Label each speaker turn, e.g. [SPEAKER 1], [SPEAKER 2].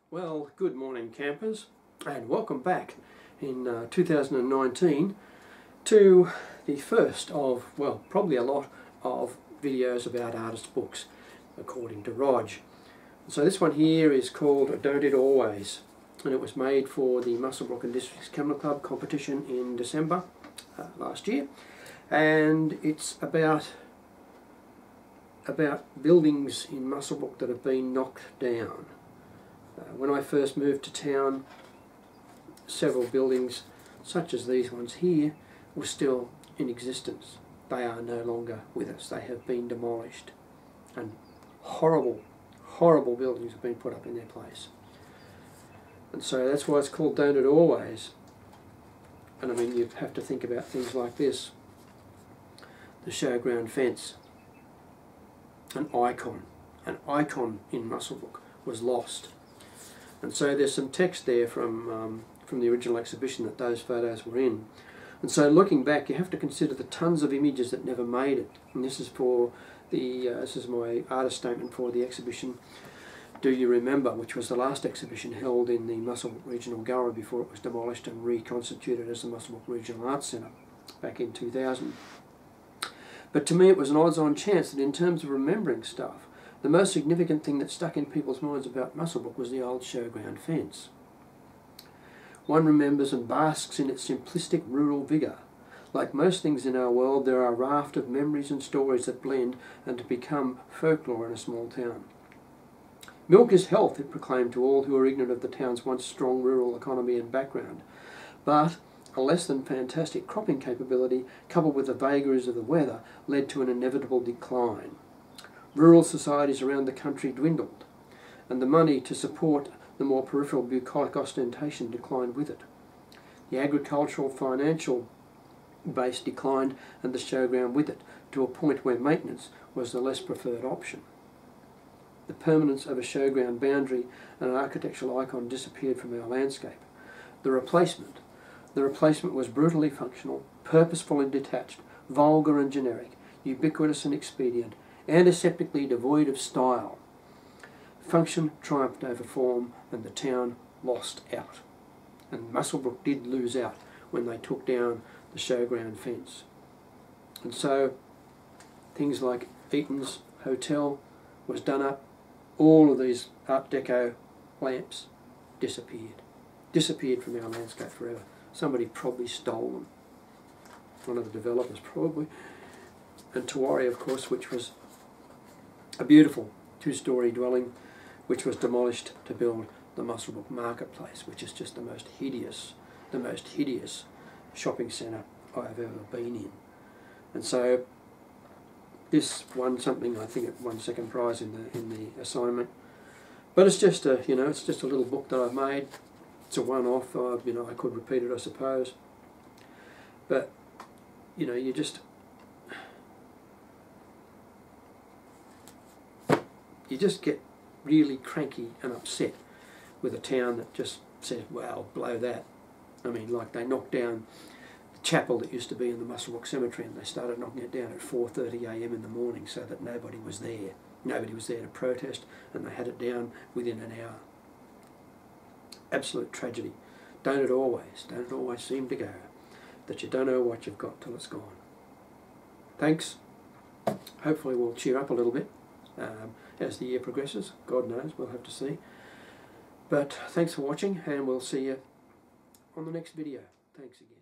[SPEAKER 1] Well, good morning campers, and welcome back in 2019 to the first of, well, probably a lot of videos about artist books according to Rog. So this one here is called Don't It Always, and it was made for the Muswellbrook NSW Camera Club competition in December last year, and it's about buildings in Muswellbrook that have been knocked down. When I first moved to town, several buildings, such as these ones here, were still in existence. They are no longer with us. They have been demolished, and horrible, horrible buildings have been put up in their place. And so that's why it's called Don't It Always. And I mean, you have to think about things like this. The showground fence, an icon in Muswellbrook, was lost. And so there's some text there from the original exhibition that those photos were in. And so looking back, you have to consider the tons of images that never made it. And this is for the this is my artist statement for the exhibition Do You Remember, which was the last exhibition held in the Muswellbrook Regional Gallery before it was demolished and reconstituted as the Muswellbrook Regional Arts Centre back in 2000. But to me it was an odds-on chance that in terms of remembering stuff, the most significant thing that stuck in people's minds about Muswellbrook was the old showground fence. One remembers and basks in its simplistic rural vigour. Like most things in our world, there are a raft of memories and stories that blend and to become folklore in a small town. Milk is health, it proclaimed to all who are ignorant of the town's once strong rural economy and background. But a less than fantastic cropping capability, coupled with the vagaries of the weather, led to an inevitable decline. Rural societies around the country dwindled, and the money to support the more peripheral bucolic ostentation declined with it. The agricultural financial base declined and the showground with it, to a point where maintenance was the less preferred option. The permanence of a showground boundary and an architectural icon disappeared from our landscape. The replacement was brutally functional, purposeful and detached, vulgar and generic, ubiquitous and expedient, antiseptically devoid of style. Function triumphed over form, and the town lost out. And Muswellbrook did lose out when they took down the showground fence. And so things like Eaton's Hotel was done up. All of these Art Deco lamps disappeared from our landscape forever. Somebody probably stole them. One of the developers probably. And Tawari, of course, which was a beautiful two-storey dwelling which was demolished to build the Muswellbrook Marketplace, which is just the most hideous shopping centre I've ever been in. And so this won something, I think it won second prize in the assignment. But it's just a, it's just a little book that I've made. It's a one-off. I could repeat it, I suppose. But you just get really cranky and upset with a town that just says, well, blow that. I mean, like they knocked down the chapel that used to be in the Muswellbrook Cemetery, and they started knocking it down at 4:30 AM in the morning so that nobody was there. Nobody was there to protest, and they had it down within an hour. Absolute tragedy. Don't it always seem to go that you don't know what you've got till it's gone. Thanks. Hopefully we'll cheer up a little bit as the year progresses. God knows, we'll have to see. But thanks for watching, and we'll see you on the next video. Thanks again.